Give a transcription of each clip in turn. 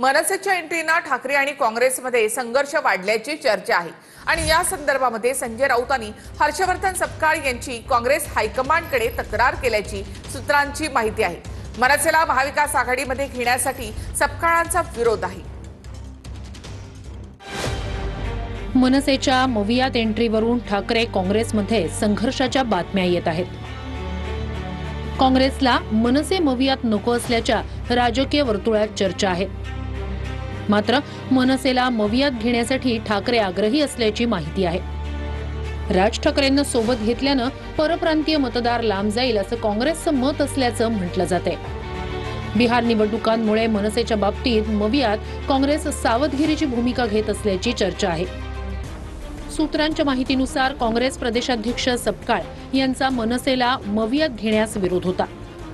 मनसेच्या एंट्रीने ठाकरे आणि काँग्रेसमध्ये संघर्ष वाढल्याची चर्चा आहे आणि या संदर्भामध्ये संजय राऊतांनी हर्षवर्धन सपकाळ यांची काँग्रेस हायकमांडकडे तक्रार केल्याची सूत्रांची माहिती आहे। मनसेला महाविकास आघाडीमध्ये घेण्यासाठी सपकाळांचा विरोध आहे। मनसेच्या मवियात एंट्रीवरून ठाकरे काँग्रेसमध्ये संघर्षाच्या बातम्या येत आहेत। काँग्रेसला मनसे मवियात नको असल्याच्या राजकीय वर्तुळात चर्चा आहे। मात्र मनसेला मवियात घेण्यासाठी ठाकरे आग्रही असल्याची माहिती आहे। राज ठाकरेंना सोबत घेतल्यानं परप्रांतीय मतदार लांब जाईल असं काँग्रेसचं मत असल्याचं म्हटलं जाते। बिहार निवडणुकांमुळे मनसेच्या बाबतीत मवियात काँग्रेस सावधगिरीची भूमिका घेत असल्याची चर्चा आहे। सूत्रांच्या माहितीनुसार काँग्रेस प्रदेशाध्यक्ष सपकाळ यांचा मनसेला मवियात घेण्यास विरोध होता।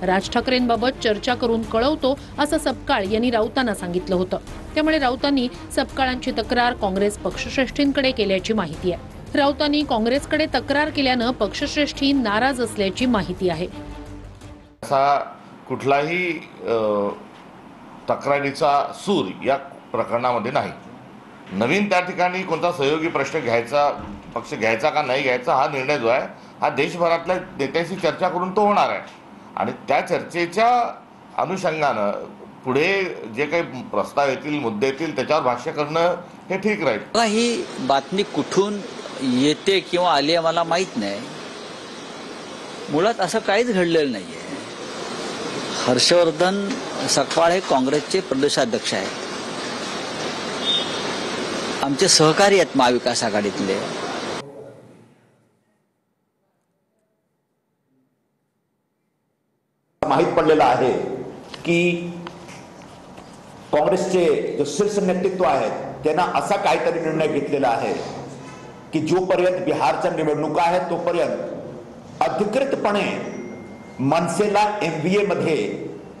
राज ठाकरेंबाबत चर्चा करून कळवतो असं सपकाळ यांनी राऊतांना सांगितलं होतं। त्यामुळे राऊतांनी सपकाळांची तक्रार काँग्रेस पक्षश्रेष्ठींकडे केल्याची माहिती आहे। राऊतांनी काँग्रेसकडे तक्रार केल्यानं पक्षश्रेष्ठी नाराज असल्याची माहिती आहे। कुठलाही तक्रारीचा सूर या प्रकरणामध्ये नाही। नवीन त्या ठिकाणी कोणता सहयोगी प्रश्न घ्यायचा, पक्ष घ्यायचा का नाही घ्यायचा हा निर्णय जो आहे हा देशभरातल्या नेत्यांशी चर्चा करून तो होणार आहे आणि त्या चर्चेच्या अनुषंगानं पुढे जे काही प्रस्ताव येतील, मुद्दे येतील त्याच्यावर भाष्य करणं हे ठीक राहील। ही बातमी कुठून येते किंवा आली आहे मला माहित नाही। मुळात असं काहीच घडलेलं नाहीये। हर्षवर्धन सपकाळ हे काँग्रेसचे प्रदेशाध्यक्ष आहेत, आमचे सहकारी आहेत महाविकास आघाडीतले। माहित पडलेलं आहे की काँग्रेसचे जो शीर्ष नेतृत्व आहे त्यांना असा काहीतरी निर्णय घेतलेला आहे की जोपर्यंत बिहारच्या निवडणुका आहेत तोपर्यंत अधिकृतपणे मनसेला एमव्हीए मध्ये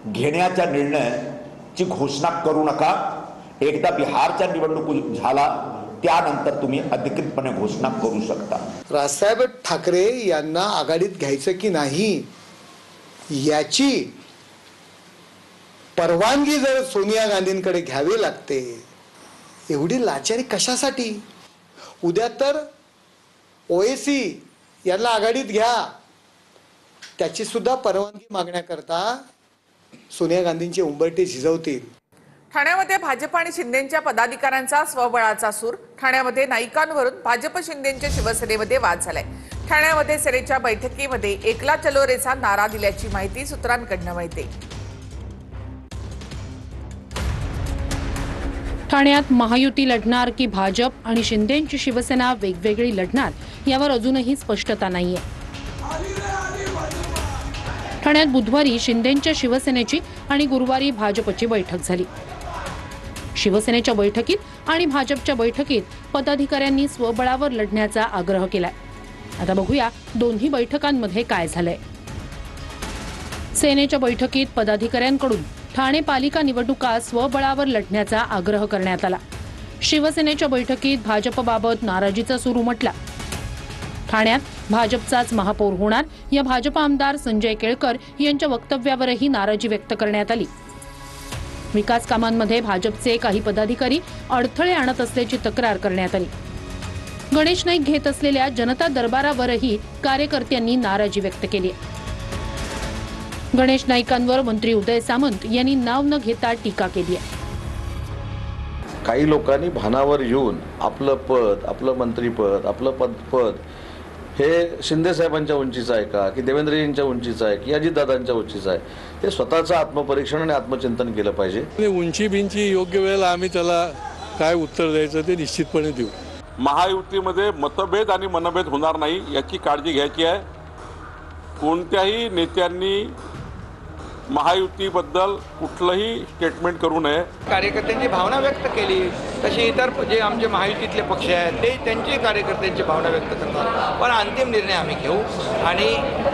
घेण्याच्या निर्णयाची घोषणा करू नका। एकदा बिहारच्या निवडणूक झाला त्यानंतर तुम्ही अधिकृतपणे घोषणा करू शकता। राजसाहेब ठाकरे यांना आघाडीत घ्यायचं की नाही याची परवानगी जर सोनिया गांधींकडे घ्यावी लागते, एवढी लाचारी कशासाठी? उद्या तर ओएसी यांना आघाडीत घ्या त्याची सुद्धा परवानगी मागण्याकरता सोनिया गांधींचे उंबरठे झिजवतील। ठाण्यामध्ये भाजप आणि शिंदेच्या पदाधिकाऱ्यांचा स्वबळाचा सूर। ठाण्यामध्ये नाईकांवरून भाजप शिंदेच्या शिवसेनेमध्ये वाद झालाय। ठाण्यामध्ये सेनेच्या बैठकीमध्ये एकला चलो रेचा नारा दिल्याची माहिती सूत्रांकडून मिळते। ठाण्यात महायुती लढणार की भाजप आणि शिंदेची शिवसेना वेगवेगळी लढणार यावर अजूनही स्पष्टता नाहीये। ठाण्यात बुधवारी शिंदेच्या शिवसेनेची आणि गुरुवारी भाजपची बैठक झाली। शिवसेनेच्या बैठकीत आणि भाजपच्या बैठकीत पदाधिकाऱ्यांनी स्वबळावर लढण्याचा आग्रह केलाय। आता बघूया दोन्ही बैठकांमध्ये काय झालंय। सेनेच्या बैठकीत पदाधिकाऱ्यांकडून ठाणे पालिका निवडणुका स्वबळावर लढण्याचा आग्रह करण्यात आला। शिवसेनेच्या बैठकीत भाजपबाबत नाराजीचा सूर उमटला। ठाण्यात भाजपचाच महापौर होणार या भाजप आमदार संजय केळकर यांच्या वक्तव्यावरही नाराजी व्यक्त करण्यात आली। विकास कामांमध्ये भाजपचे काही पदाधिकारी अडथळे आणत असल्याची तक्रार करण्यात आली। गणेश नाईक घेत असलेल्या जनता दरबारावरही कार्यकर्त्यांनी नाराजी व्यक्त केली। गणेश नाईकांवर मंत्री उदय सामंत यांनी नाव न घेता टीका केली आहे। काही लोकांनी भानावर येऊन आपलं पद, आपलं मंत्रीपद, आपलं पद हे शिंदे साहेबांच्या उंचीचं आहे का की देवेंद्रजींच्या उंचीचं आहे की अजितदादांच्या उंचीचं आहे, ते स्वतःचं आत्मपरीक्षण आणि आत्मचिंतन केलं पाहिजे। उंची बिंची योग्य वेळेला आम्ही त्याला काय उत्तर द्यायचं ते निश्चितपणे देऊ। महायुतीमध्ये मतभेद आणि मनभेद होणार नाही याची काळजी घ्यायची आहे। कोणत्याही नेत्यांनी महायुतीबद्दल कुठलंही स्टेटमेंट करू नये। कार्यकर्त्यांची भावना व्यक्त केली तशी इतर जे आमचे महायुतीतले पक्ष आहेत ते त्यांची कार्यकर्त्यांची भावना व्यक्त करतात, पण अंतिम निर्णय आम्ही घेऊ आणि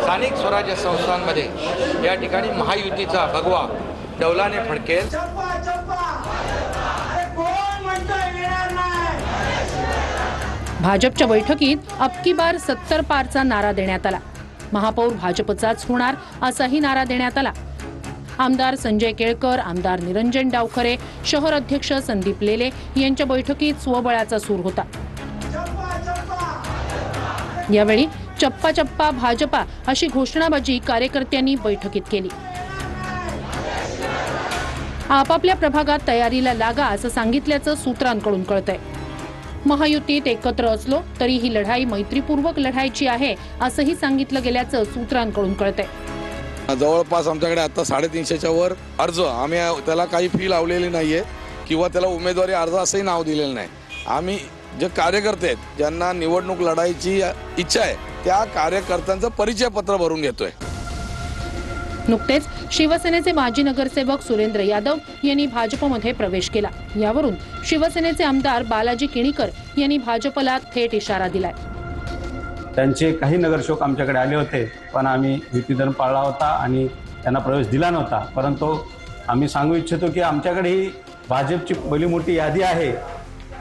स्थानिक स्वराज्य संस्थांमध्ये या ठिकाणी महायुतीचा भगवा डौलाने फडकेल। भाजपच्या बैठकीत अबकी बार 70 पारचा नारा देण्यात आला। महापौर भाजपचाच होणार असाही नारा देण्यात आला। आमदार संजय केळकर, आमदार निरंजन डावखरे, शहर अध्यक्ष संदीप लेले यांच्या बैठकीत स्वबळाचा सूर होता। यावेळी चप्पा चप्पा भाजपा अशी घोषणाबाजी कार्यकर्त्यांनी बैठकीत केली। आपापल्या प्रभागात तयारीला लागा असं सांगितल्याचं सूत्रांकडून कळतंय। महायुतीत एकत्र असलो तरी ही लढाई मैत्रीपूर्वक लढायची आहे असंही सांगितलं गेल्याचं सूत्रांकडून कळतंय। जवळपास आमच्याकडे आता 350च्या वर अर्ज, आम्ही त्याला काही फी लावलेली नाहीये किंवा त्याला उमेदवारी अर्ज असंही नाव दिलेलं नाही। आम्ही जे कार्यकर्ते आहेत ज्यांना निवडणूक लढायची इच्छा आहे त्या कार्यकर्त्यांचं परिचय पत्र भरून घेतोय। नुकतेच शिवसेनेचे माजी नगरसेवक सुरेंद्र यादव यांनी भाजपमध्ये प्रवेश केला। यावरून शिवसेनेचे आमदार बालाजी किणीकर यांनी भाजपला थेट इशारा दिलाय। त्यांचे काही नगरसेवक आमच्याकडे आले होते, पण आम्ही युतीधर्म पाळला होता आणि त्यांना प्रवेश दिला नव्हता। परंतु आम्ही सांगू इच्छितो की आमच्याकडे ही भाजपची पहिली मोठी यादी आहे,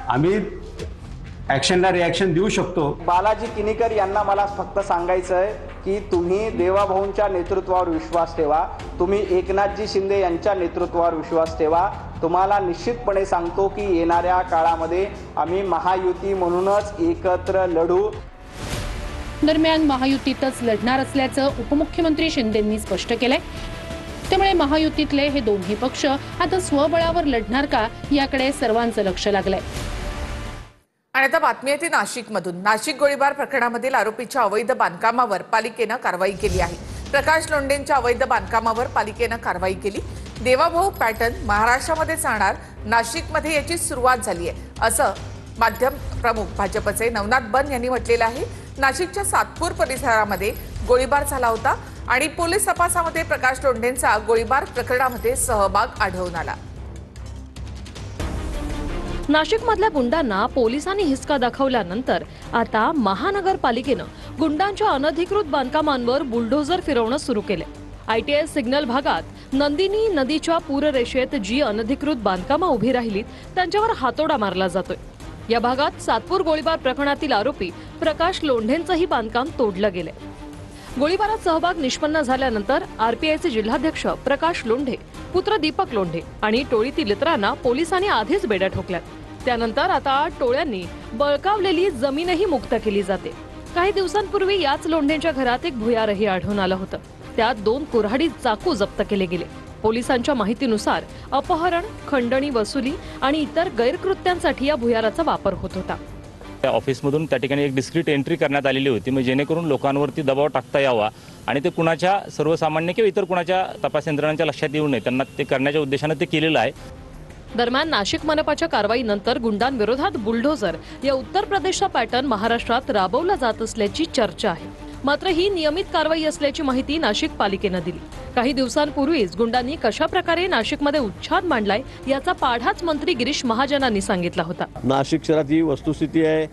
आम्ही ॲक्शनला रिॲक्शन देऊ शकतो। बालाजी किणीकर यांना मला फक्त सांगायचं आहे की तुम्ही देवाभाऊंच्या नेतृत्वावर विश्वास ठेवा, तुम्ही एकनाथजी शिंदे यांच्या नेतृत्वावर विश्वास ठेवा। तुम्हाला निश्चितपणे सांगतो की येणाऱ्या काळामध्ये आम्ही महायुती म्हणूनच एकत्र लढू। दरम्यान महायुतीतच लढणार असल्याचं उपमुख्यमंत्री शिंदेंनी स्पष्ट केलंय। त्यामुळे महायुतीतले हे दोन्ही पक्ष आता स्वबळावर लढणार का याकडे सर्वांचं लक्ष लागलंय। आणि आता बातमी येते नाशिकमधून। नाशिक गोळीबार प्रकरणामधील आरोपीच्या अवैध बांधकामावर पालिकेनं कारवाई केली आहे। प्रकाश लोंढेंच्या अवैध बांधकामावर पालिकेनं कारवाई केली। देवाभाऊ पॅटर्न महाराष्ट्रामध्ये चालणार, नाशिकमध्ये याची सुरुवात झाली आहे असं माध्यम प्रमुख भाजपचे नवनाथ बन यांनी म्हटलेलं आहे। नाशिकच्या सातपूर परिसरामध्ये गोळीबार झाला होता आणि पोलीस तपासामध्ये प्रकाश लोंढेंचा गोळीबार प्रकरणामध्ये सहभाग आढळून आला। नाशिकमधल्या गुंडांना पोलिसांनी हिसका दाखवल्यानंतर आता महानगरपालिकेनं गुंडांच्या अनधिकृत बांधकामांवर बुलडोझर फिरवणं सुरू केले। ITS सिग्नल भागात नंदिनी नदीच्या पूररेषेत जी अनधिकृत बांधकामं उभी राहिलीत त्यांच्यावर हातोडा मारला जातोय। या भागात सातपूर गोळीबार प्रकरणातील आरोपी प्रकाश लोंढेंचंही बांधकाम तोडलं गेलंय। गोळीबारात सहभाग निष्पन्न झाल्यानंतर RPIचे जिल्हाध्यक्ष प्रकाश लोंढे, पुत्र दीपक लोंढे आणि टोळीतील इतरांना पोलिसांनी आधीच बेड्या ठोकल्यात। त्यानंतर आता टोळ्यांनी बळकावलेली जमीनही मुक्त केली जाते। काही दिवसांपूर्वी याच लोंढेंच्या घरात एक भुयारही आढळून आलं होतं। त्यात 2 कुऱ्हाडी चाकू जप्त केले गेले। पोलिसांच्या माहितीनुसार अपहरण, खंडणी वसुली आणि इतर गैरकृत्यांसाठी या भुयाराचा वापर होत होता। ऑफिसमधून त्या ठिकाणी एक डिस्क्रीट एंट्री करण्यात आलेली होती, म्हणजे जेणेकरून लोकांवरती दबाव टाकता यावा आणि ते कुणाच्या सर्वसामान्य किंवा इतर कुणाच्या तपास यंत्रणांच्या लक्षात येऊ नये त्यांना ते करण्याच्या उद्देशाने ते केलेलं आहे। दरम्यान नाशिक मनपाच्या कारवाईनंतर गुंडांविरोधात बुलडोझर या उत्तर प्रदेशचा पॅटर्न महाराष्ट्रात राबवला जात असल्याची चर्चा आहे। मात्र ही नियमित कारवाई असल्याची माहिती नाशिक पालिकेनं दिली। काही दिवसांपूर्वीच गुंडांनी कशा प्रकारे नाशिकमध्ये उच्छाद मांडलाय याचा पाढाच मंत्री गिरीश महाजनांनी सांगितला होता। नाशिक शहरात ही वस्तुस्थिती आहे,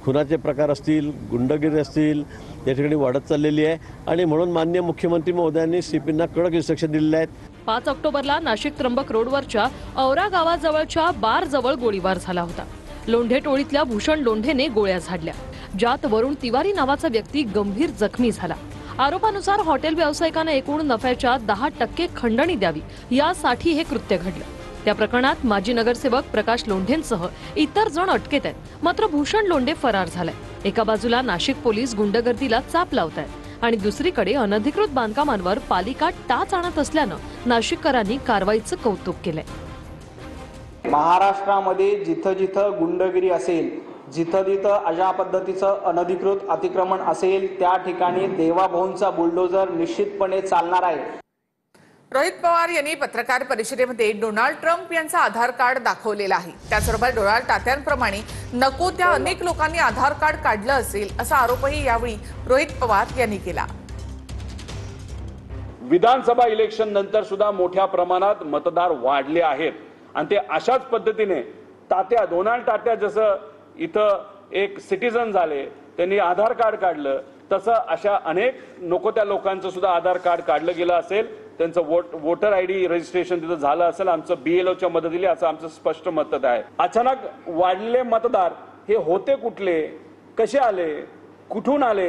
खुनाचे प्रकार असतील, गुंडगिरी असतील, या ठिकाणी वाढत चाललेली आहे आणि म्हणून माननीय मुख्यमंत्री महोदयांनी CPना कडक इन्स्ट्रक्शन दिलेले आहेत। 5 ऑक्टोबरला नाशिक त्र्यंबक रोडवरच्या औरा गावाजवळच्या बारजवळ गोळीबार झाला होता। लोंढे टोळीतल्या भूषण लोंढेने गोळ्या झाडल्या, ज्यात वरुण तिवारी नावाचा व्यक्ती गंभीर जखमी झाला। आरोपानुसार हॉटेल व्यावसायिकांना एकूण नफ्याच्या 10% खंडणी द्यावी यासाठी हे कृत्य घडलं। त्या प्रकरणात माजी नगरसेवक प्रकाश लोंढेंसह इतर जण अटकेत आहेत। मात्र भूषण लोंढे फरार झालाय। एका बाजूला नाशिक पोलीस गुंडगर्दीला चाप लावतायत आणि दुसरीकडे अनधिकृत बांधकामांवर पालिका टाच आणत असल्यानं नाशिककरांनी कारवाईचं कौतुक केलंय। महाराष्ट्रामध्ये जिथं जिथं गुंडगिरी असेल, जिथं जिथं अशा पद्धतीचं अनधिकृत अतिक्रमण असेल त्या ठिकाणी देवाभाऊंचा बुलडोझर निश्चितपणे चालणार आहे। रोहित पवार यांनी पत्रकार परिषदेमध्ये डोनाल्ड ट्रम्प यांचा आधार कार्ड दाखवलेला आहे। त्याचबरोबर डोनाल्ड तात्यांप्रमाणे नको त्या अनेक लोकांनी आधार कार्ड काढलं असेल असा आरोपही यावेळी रोहित पवार यांनी केला। विधानसभा इलेक्शन नंतर सुद्धा मोठ्या प्रमाणात मतदार वाढले आहेत आणि ते अशाच पद्धतीने तात्या डोनाल्ड तात्या जसं इथं एक सिटीजन झाले, त्यांनी आधार कार्ड काढलं, तसं अशा अनेक नको त्या लोकांचं सुद्धा आधार कार्ड काढलं गेलं असेल, त्यांचं वोटर ID रजिस्ट्रेशन तिथं झालं असेल आमचं BLOच्या मदतीने, असं आमचं स्पष्ट मत आहे। अचानक वाढलेले मतदार हे होते कुठले, कसे आले, कुठून आले,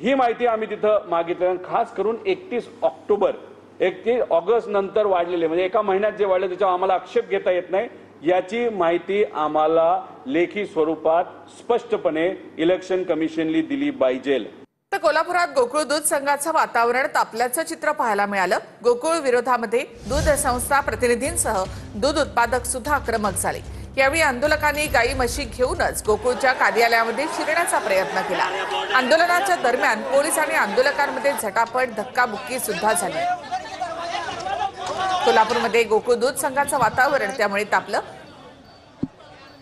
ही माहिती आम्ही तिथं मागितली। खास करून 31 ऑक्टोबर 31 ऑगस्ट नंतर वाढलेले, म्हणजे एका महिन्यात जे वाढले त्याच्यावर आम्हाला आक्षेप घेता येत नाही, याची माहिती आम्हाला लेखी स्वरूपात स्पष्टपणे इलेक्शन कमिशनली दिली पाहिजे. तर कोल्हापुरात गोकुळ दूध संघाचं वातावरण तापल्याचं चित्र पाहायला मिळालं. गोकुळ विरोधामध्ये दूध संस्था प्रतिनिधींसह दूध उत्पादक सुद्धा आक्रमक झाले. यावेळी आंदोलकांनी गाई म्हशी घेऊनच गोकुळच्या कार्यालयामध्ये शिरण्याचा प्रयत्न केला. आंदोलनाच्या दरम्यान पोलीस आणि आंदोलकांमध्ये झटापट धक्काबुक्की सुद्धा झाली. कोल्हापूरमध्ये गोकुळ दूध संघाचं वातावरण त्यामुळे तापलं.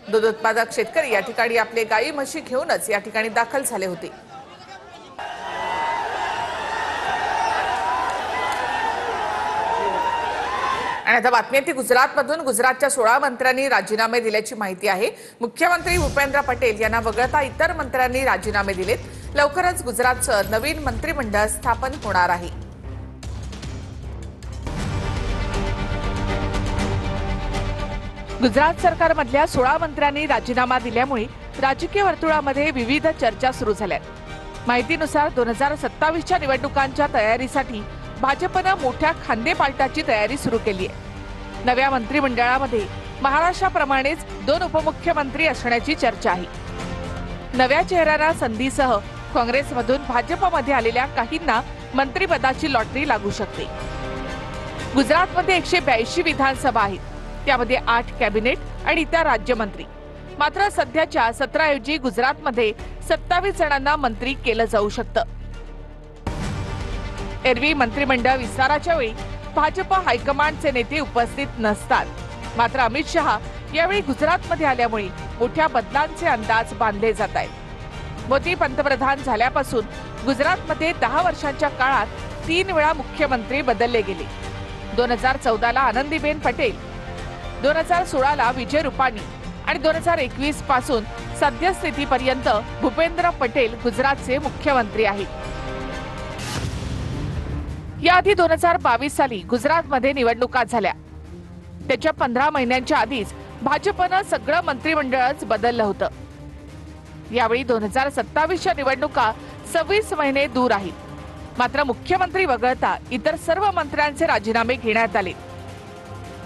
दूध उत्पादक शेतकरी या ठिकाणी आपले गाई म्हशी घेऊनच या ठिकाणी दाखल झाले होते. आणि आता बातमी आहे ती गुजरातमधून. गुजरातच्या 16 मंत्र्यांनी राजीनामे दिल्याची माहिती आहे. मुख्यमंत्री भूपेंद्र पटेल यांना वगळता इतर मंत्र्यांनी राजीनामे दिलेत. लवकरच गुजरातचं नवीन मंत्रिमंडळ स्थापन होणार आहे. गुजरात सरकारमधल्या 16 मंत्र्यांनी राजीनामा दिल्यामुळे राजकीय वर्तुळामध्ये विविध चर्चा सुरू झाल्यात. माहितीनुसार 2027च्या निवडणुकांच्या तयारीसाठी भाजपनं मोठ्या खांदेपालटाची तयारी सुरू केली आहे. नव्या मंत्रिमंडळामध्ये महाराष्ट्राप्रमाणेच 2 उपमुख्यमंत्री असण्याची चर्चा आहे. नव्या चेहऱ्यांना संधीसह काँग्रेसमधून भाजपमध्ये आलेल्या काहींना मंत्रिपदाची लॉटरी लागू शकते. गुजरातमध्ये 182 विधानसभा आहेत. त्यामध्ये 8 कॅबिनेट आणि इतर राज्यमंत्री. मात्र सध्याच्या 17 ऐवजी गुजरातमध्ये 27 जणांना मंत्री केलं जाऊ शकतं. एरवी मंत्रिमंडळ विस्ताराच्या वेळी भाजप हायकमांडचे नेते उपस्थित नसतात. मात्र अमित शहा यावेळी गुजरातमध्ये आल्यामुळे मोठ्या बदलांचे अंदाज बांधले जात आहेत. मोदी पंतप्रधान झाल्यापासून गुजरातमध्ये 10 वर्षांच्या काळात 3 वेळा मुख्यमंत्री बदलले गेले. 2014ला आनंदीबेन पटेल, 2016ला विजय रुपानी आणि 2021 पासून सद्यस्थितीपर्यंत भूपेंद्र पटेल गुजरातचे मुख्यमंत्री आहेत. याआधी 2022 साली गुजरातमध्ये निवडणुका झाल्या. त्याच्या 15 महिन्यांच्या आधीच भाजपनं सगळं मंत्रिमंडळच बदललं होतं. यावेळी 2027च्या निवडणुका 26 महिने दूर आहेत. मात्र मुख्यमंत्री वगळता इतर सर्व मंत्र्यांचे राजीनामे घेण्यात आले.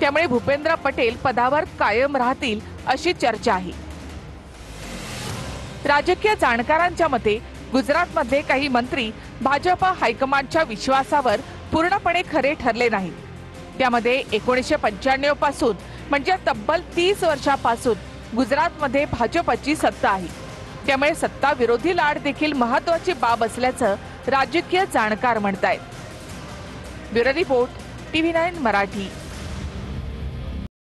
त्यामुळे भूपेंद्र पटेल पदावर कायम राहतील अशी चर्चा आहे. राजकीय जाणकारांच्या मते गुजरातमधले काही मंत्री भाजप हायकमांडच्या विश्वासावर पूर्णपणे खरे ठरले नाहीत. त्यामध्ये 1995 पासून म्हणजे तब्बल 30 वर्षापासून गुजरातमध्ये भाजपची सत्ता आहे. त्यामुळे सत्ता विरोधी लाट देखील महत्त्वाची बाब असल्याचं राजकीय जाणकार म्हणतायत. Bureau report, TV9 Marathi.